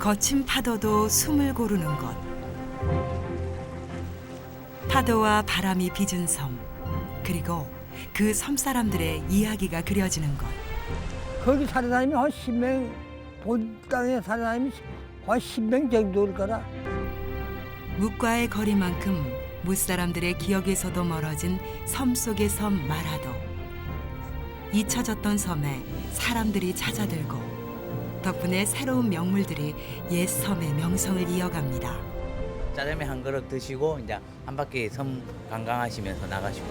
거친 파도도 숨을 고르는 곳. 파도와 바람이 빚은 섬, 그리고 그 섬 사람들의 이야기가 그려지는 곳. 거기 사는 사람이 한 10명, 본 땅에 사는 사람이 한 10명 정도일 거라. 묵과의 거리만큼 무사람들의 기억에서도 멀어진 섬 속의 섬 마라도. 잊혀졌던 섬에 사람들이 찾아들고 덕분에 새로운 명물들이 옛 섬의 명성을 이어갑니다. 짜장면 한 그릇 드시고 이제 한 바퀴 섬 관광하시면서 나가시고.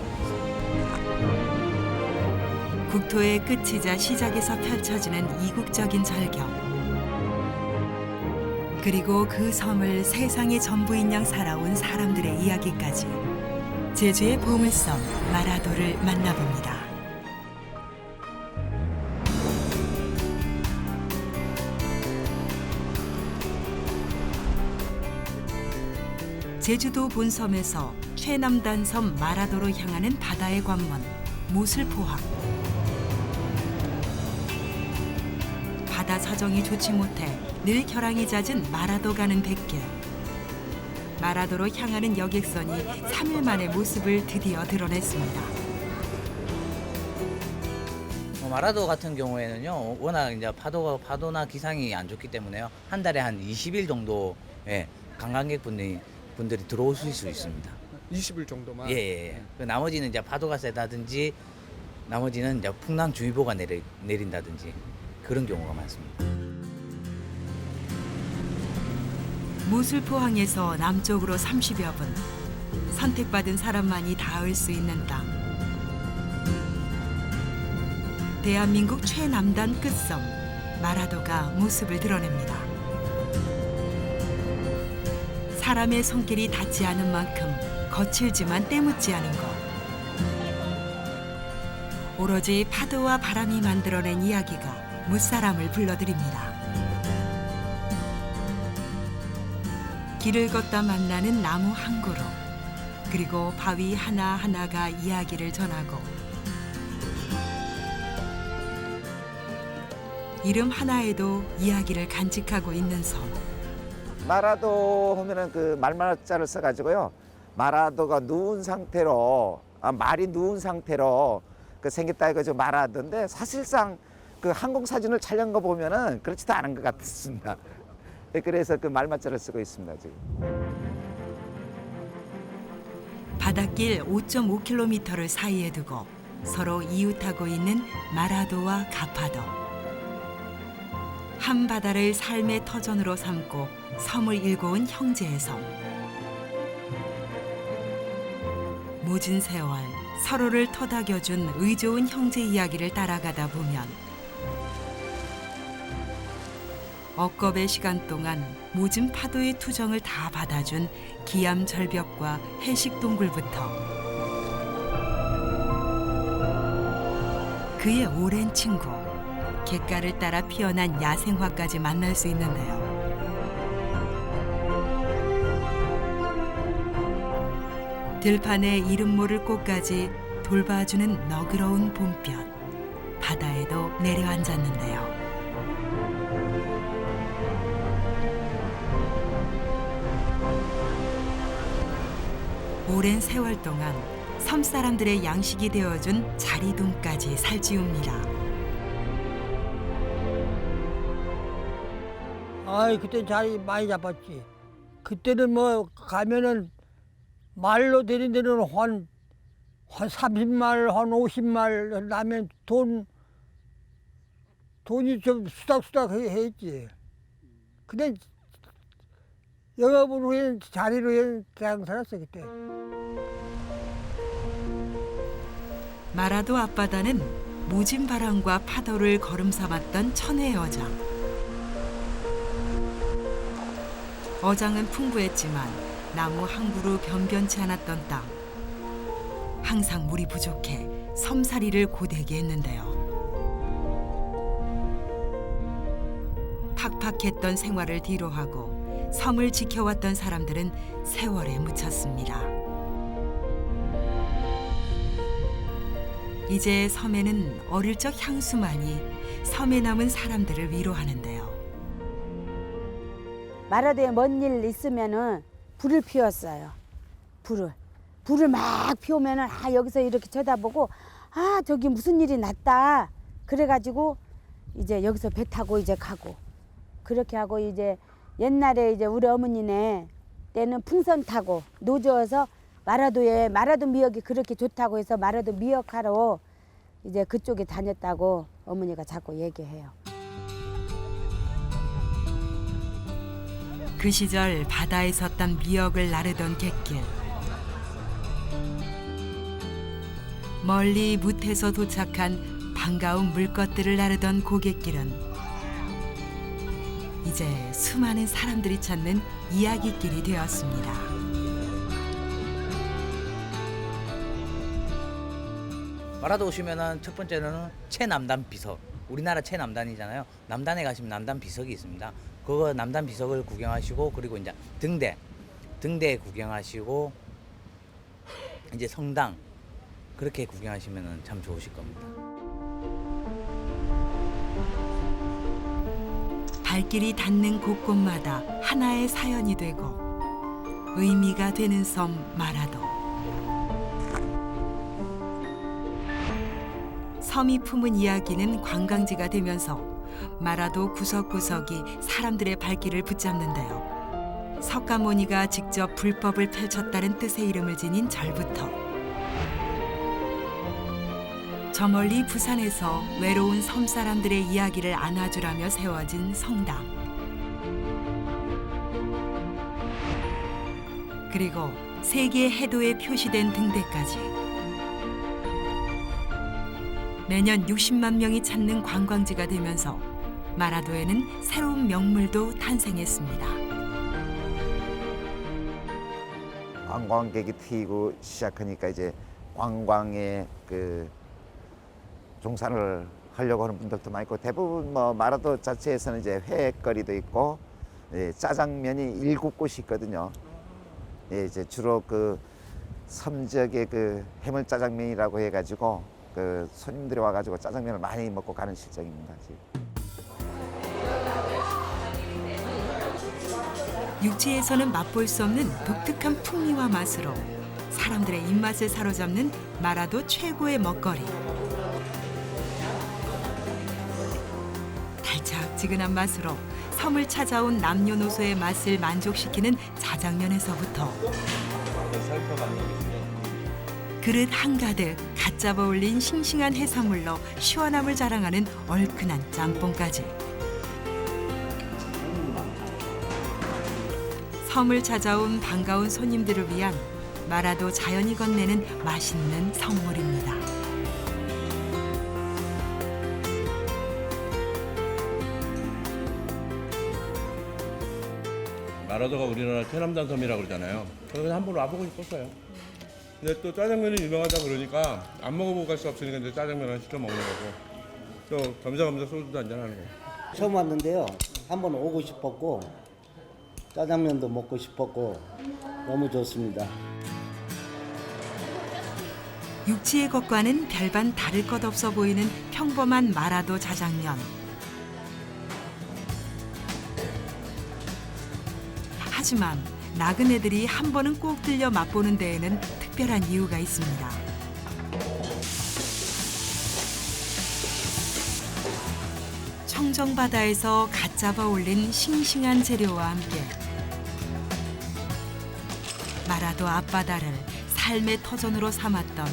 국토의 끝이자 시작에서 펼쳐지는 이국적인 절경. 그리고 그 섬을 세상의 전부인 양 살아온 사람들의 이야기까지. 제주의 보물섬 마라도를 만나봅니다. 제주도 본섬에서 최남단 섬 마라도로 향하는 바다의 관문 모슬포항. 바다 사정이 좋지 못해 늘 결항이 잦은 마라도 가는 백길. 마라도로 향하는 여객선이 3일 만에 모습을 드디어 드러냈습니다. 마라도 같은 경우에는요, 워낙 이제 파도나 기상이 안 좋기 때문에요, 한 달에 한 20일 정도 관광객분들이 들어오실 수 있습니다. 20일 정도만? 예. 그 나머지는 이제 파도가 세다든지, 나머지는 이제 풍랑주의보가 내린다든지 그런 경우가 많습니다. 모슬포항에서 남쪽으로 30여 분. 선택받은 사람만이 닿을 수 있는 땅. 대한민국 최남단 끝섬 마라도가 모습을 드러냅니다. 사람의 손길이 닿지 않은 만큼 거칠지만 때묻지 않은 것. 오로지 파도와 바람이 만들어낸 이야기가 무사람을 불러들입니다. 길을 걷다 만나는 나무 한 그루, 그리고 바위 하나하나가 이야기를 전하고 이름 하나에도 이야기를 간직하고 있는 섬. 마라도 하면은 그 말마자를 써가지고요. 마라도가 누운 상태로, 말이 누운 상태로 그 생겼다 이거죠. 말하던데 사실상 그 항공사진을 촬영한 거 보면은 그렇지도 않은 것 같습니다. 그래서 그 말마자를 쓰고 있습니다, 지금. 바닷길 5.5km를 사이에 두고 서로 이웃하고 있는 마라도와 가파도. 한 바다를 삶의 터전으로 삼고 섬을 일궈온 형제의 섬. 모진 세월 서로를 토닥여준 의좋은 형제 이야기를 따라가다 보면 억겁의 시간 동안 모진 파도의 투정을 다 받아준 기암 절벽과 해식 동굴부터 그의 오랜 친구 갯가를 따라 피어난 야생화까지 만날 수 있는데요. 들판에 이름 모를 꽃까지 돌봐주는 너그러운 봄볕. 바다에도 내려앉았는데요. 오랜 세월 동안 섬 사람들의 양식이 되어준 자리돔까지 살찌웁니다. 아이, 그때 자리 많이 잡았지. 그때는 뭐 가면은 말로 되는 데는 한 30말, 한 50말 나면 돈이 좀 수닥수닥 했지. 근데 영업으로 해 자리로 해 그냥 살았어 그때. 마라도 앞바다는 모진 바람과 파도를 걸음 삼았던 천혜의 어장. 어장은 풍부했지만 나무 한 그루 변변치 않았던 땅. 항상 물이 부족해 섬살이를 고되게 했는데요. 팍팍했던 생활을 뒤로하고 섬을 지켜왔던 사람들은 세월에 묻혔습니다. 이제 섬에는 어릴 적 향수만이 섬에 남은 사람들을 위로하는데요. 마라도에 먼 일 있으면은 불을 피웠어요. 불을 막 피우면은 여기서 이렇게 쳐다보고 저기 무슨 일이 났다. 그래가지고 이제 여기서 배 타고 이제 가고 그렇게 하고 이제 옛날에 이제 우리 어머니네 때는 풍선 타고 노저어서 마라도 미역이 그렇게 좋다고 해서 마라도 미역하러 이제 그쪽에 다녔다고 어머니가 자꾸 얘기해요. 그 시절 바다에 섰던 미역을 나르던 갯길. 멀리 무태서 도착한 반가운 물것들을 나르던 고갯길은 이제 수많은 사람들이 찾는 이야기길이 되었습니다. 마라도 오시면은 첫 번째는 최남단 비석. 우리나라 최남단이잖아요. 남단에 가시면 남단 비석이 있습니다. 그거 남단 비석을 구경하시고 그리고 이제 등대 구경하시고 이제 성당 그렇게 구경하시면은 참 좋으실 겁니다. 발길이 닿는 곳곳마다 하나의 사연이 되고 의미가 되는 섬 마라도. 섬이 품은 이야기는 관광지가 되면서 마라도 구석구석이 사람들의 발길을 붙잡는데요. 석가모니가 직접 불법을 펼쳤다는 뜻의 이름을 지닌 절부터 저 멀리 부산에서 외로운 섬 사람들의 이야기를 안아주라며 세워진 성당. 그리고 세계 해도에 표시된 등대까지. 매년 60만 명이 찾는 관광지가 되면서 마라도에는 새로운 명물도 탄생했습니다. 관광객이 트이고 시작하니까 이제 관광에 그 종사를 하려고 하는 분들도 많고 대부분 뭐 마라도 자체에서는 이제 회거리도 있고 짜장면이 7곳이 있거든요. 이제 주로 그 섬지역의 그 해물 짜장면이라고 해가지고 그 손님들이 와가지고 짜장면을 많이 먹고 가는 실정입니다. 지금. 육지에서는 맛볼 수 없는 독특한 풍미와 맛으로 사람들의 입맛을 사로잡는 마라도 최고의 먹거리. 달짝지근한 맛으로 섬을 찾아온 남녀노소의 맛을 만족시키는 자장면에서부터 그릇 한가득 갓 잡아 올린 싱싱한 해산물로 시원함을 자랑하는 얼큰한 짬뽕까지. 섬을 찾아온 반가운 손님들을 위한 마라도 자연이 건네는 맛있는 선물입니다. 마라도가 우리나라 최남단 섬이라고 그러잖아요. 그래서 한번 와보고 싶었어요. 근데 또 짜장면이 유명하다 그러니까 안 먹어보고 갈 수 없으니까 이제 짜장면을 시켜 먹는 거고 또 겸사겸사 소주도 한잔 하는 거예요. 처음 왔는데요. 한번 오고 싶었고 짜장면도 먹고 싶었고 너무 좋습니다. 육지의 것과는 별반 다를 것 없어 보이는 평범한 마라도 자장면. 하지만 나그네들이 한 번은 꼭 들려 맛보는 데에는 특별한 이유가 있습니다. 청정바다에서 갓 잡아 올린 싱싱한 재료와 함께 마라도 앞바다를 삶의 터전으로 삼았던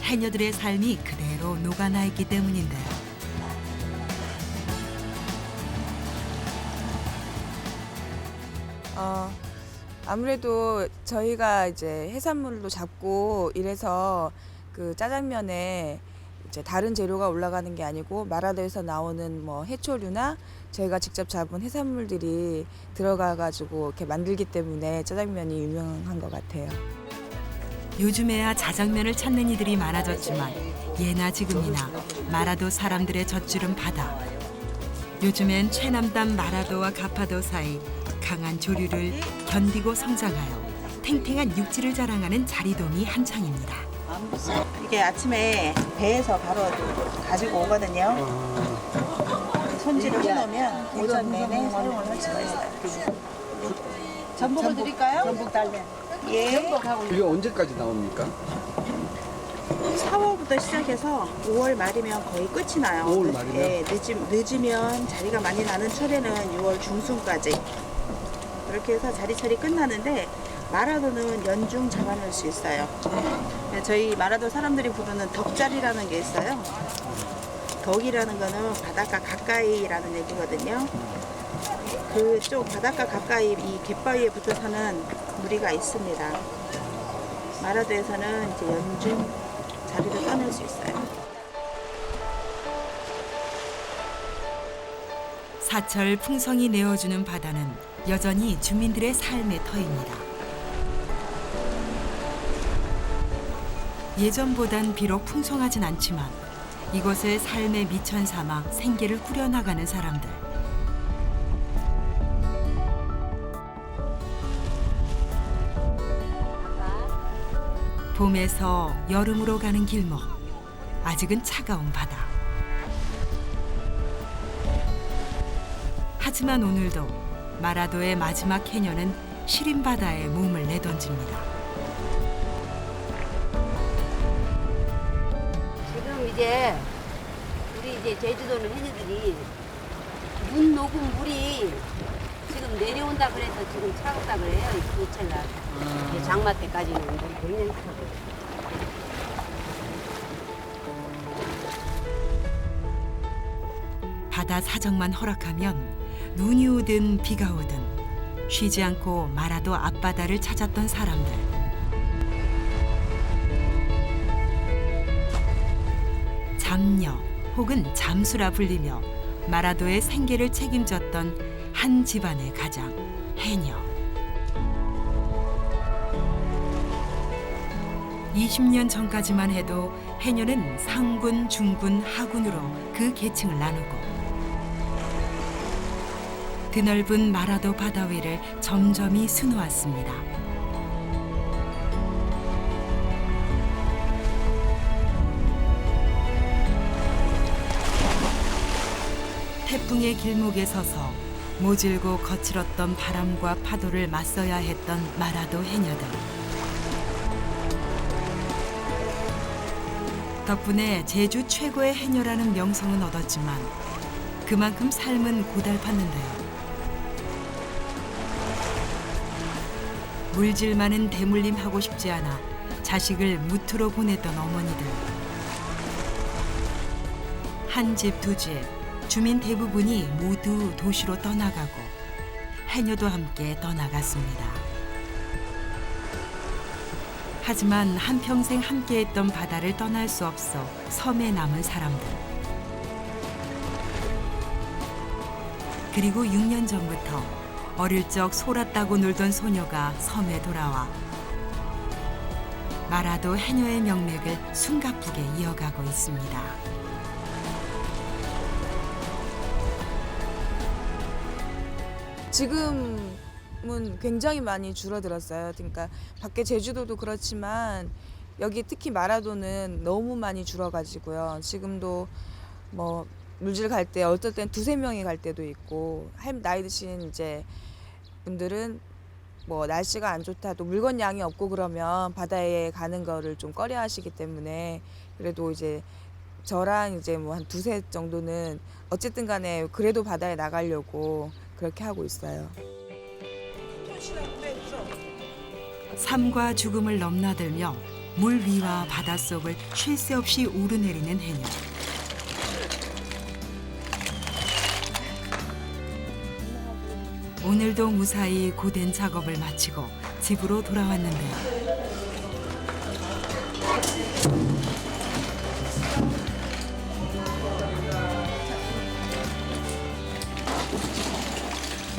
해녀들의 삶이 그대로 녹아나 있기 때문인데요. 아무래도 저희가 이제 해산물도 잡고 이래서 그 짜장면에 이제 다른 재료가 올라가는 게 아니고 마라도에서 나오는 뭐 해초류나 저희가 직접 잡은 해산물들이 들어가가지고 이렇게 만들기 때문에 짜장면이 유명한 것 같아요. 요즘에야 자장면을 찾는 이들이 많아졌지만 예나 지금이나 마라도 사람들의 젖줄은 바다. 요즘엔 최남단 마라도와 가파도 사이 강한 조류를 견디고 성장하여 탱탱한 육지를 자랑하는 자리돔이 한창입니다. 이게 아침에 배에서 바로 가지고 오거든요. 손질을 해놓으면 오전 내내 사용을 할 수가 있어요. 전복을 드릴까요? 전복 달래. 예. 이게 언제까지 나옵니까? 4월부터 시작해서 5월 말이면 거의 끝이 나요. 5월 말이면? 예, 늦으면 자리가 많이 나는 철에는 6월 중순까지. 그렇게 해서 자리 처리 끝나는데 마라도는 연중 잡아낼 수 있어요. 저희 마라도 사람들이 부르는 덕자리라는 게 있어요. 덕이라는 거는 바닷가 가까이라는 얘기거든요. 그쪽 바닷가 가까이 이 갯바위에 붙어 사는 무리가 있습니다. 마라도에서는 이제 연중 자리를 떠낼 수 있어요. 사철 풍성이 내어주는 바다는 여전히 주민들의 삶의 터입니다. 예전보단 비록 풍성하진 않지만 이곳을 삶의 미천 삼아 생계를 꾸려나가는 사람들. 봄에서 여름으로 가는 길목, 아직은 차가운 바다. 하지만 오늘도 마라도의 마지막 해녀는 시린 바다에 몸을 내던집니다. 지금 이제 우리 이제 제주도는 해녀들이 눈 녹은 물이 지금 내려온다 그래서 지금 차갑다 그래요. 이철날 장마 때까지는 물이 굉장히 차거든요. 바다 사정만 허락하면 눈이 오든 비가 오든 쉬지 않고 마라도 앞바다를 찾았던 사람들. 잠녀 혹은 잠수라 불리며 마라도의 생계를 책임졌던 한 집안의 가장, 해녀. 20년 전까지만 해도 해녀는 상군, 중군, 하군으로 그 계층을 나누고 드넓은 마라도 바다 위를 점점이 수놓았습니다. 태풍의 길목에 서서 모질고 거칠었던 바람과 파도를 맞서야 했던 마라도 해녀들. 덕분에 제주 최고의 해녀라는 명성은 얻었지만 그만큼 삶은 고달팠는데요. 물질 많은 대물림 하고 싶지 않아 자식을 무트로 보냈던 어머니들. 한 집 두 집, 주민 대부분이 모두 도시로 떠나가고 해녀도 함께 떠나갔습니다. 하지만 한평생 함께했던 바다를 떠날 수 없어 섬에 남은 사람들. 그리고 6년 전부터 어릴 적 소라 따고 놀던 소녀가 섬에 돌아와 마라도 해녀의 명맥을 숨가쁘게 이어가고 있습니다. 지금은 굉장히 많이 줄어들었어요. 그러니까 밖에 제주도도 그렇지만 여기 특히 마라도는 너무 많이 줄어가지고요. 지금도 뭐 물질 갈 때 어떨 땐 2-3명이 갈 때도 있고 나이 드신 이제 분들은 뭐 날씨가 안 좋다 또 물건 양이 없고 그러면 바다에 가는 거를 좀 꺼려 하시기 때문에 그래도 이제 저랑 이제 뭐 한 2-3 정도는 어쨌든 간에 그래도 바다에 나가려고 그렇게 하고 있어요. 삶과 죽음을 넘나들며 물 위와 바닷속을 쉴 새 없이 오르내리는 해녀. 오늘도 무사히 고된 작업을 마치고 집으로 돌아왔는데요.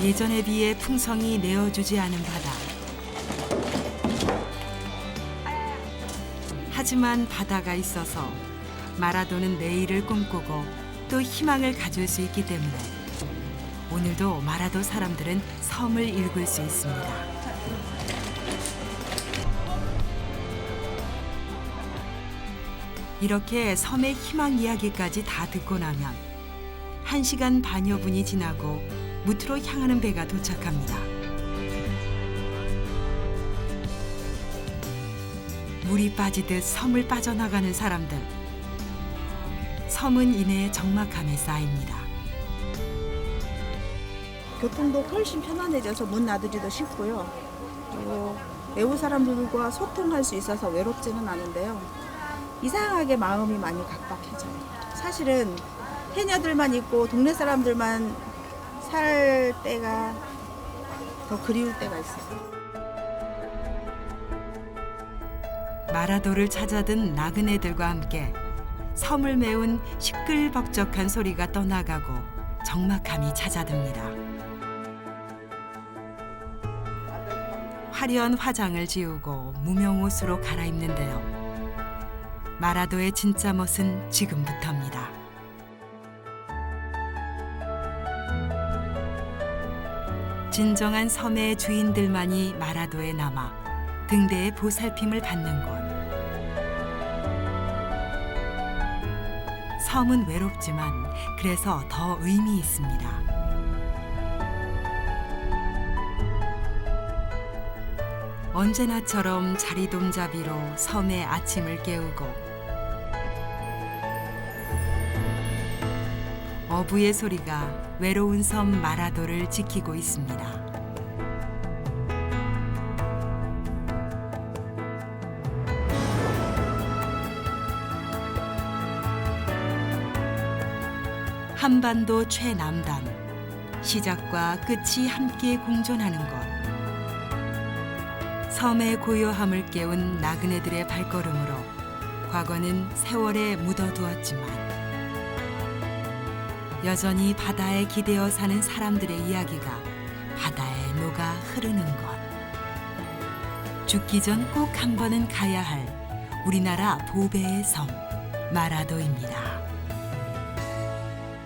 예전에 비해 풍성이 내어주지 않은 바다. 하지만 바다가 있어서 마라도는 내일을 꿈꾸고 또 희망을 가질 수 있기 때문에 오늘도 마라도 사람들은 섬을 읽을 수 있습니다. 이렇게 섬의 희망 이야기까지 다 듣고 나면 1시간 반여 분이 지나고 무트로 향하는 배가 도착합니다. 물이 빠지듯 섬을 빠져나가는 사람들. 섬은 이내 적막함에 쌓입니다. 교통도 훨씬 편안해져서 문 놔두기도 쉽고요. 그리고 외부 사람들과 소통할 수 있어서 외롭지는 않은데요. 이상하게 마음이 많이 각박해져요. 사실은 해녀들만 있고 동네 사람들만 살 때가 더 그리울 때가 있어요. 마라도를 찾아든 나그네들과 함께 섬을 메운 시끌벅적한 소리가 떠나가고 적막함이 찾아듭니다. 화려한 화장을 지우고 무명옷으로 갈아입는데요. 마라도의 진짜 멋은 지금부터입니다. 진정한 섬의 주인들만이 마라도에 남아 등대의 보살핌을 받는 곳. 섬은 외롭지만 그래서 더 의미 있습니다. 언제나처럼 자리돔잡이로 섬의 아침을 깨우고 어부의 소리가 외로운 섬 마라도를 지키고 있습니다. 한반도 최남단, 시작과 끝이 함께 공존하는 곳. 섬의 고요함을 깨운 나그네들의 발걸음으로 과거는 세월에 묻어두었지만 여전히 바다에 기대어 사는 사람들의 이야기가 바다에 녹아 흐르는 곳. 죽기 전 꼭 한 번은 가야 할 우리나라 보배의 섬 마라도입니다.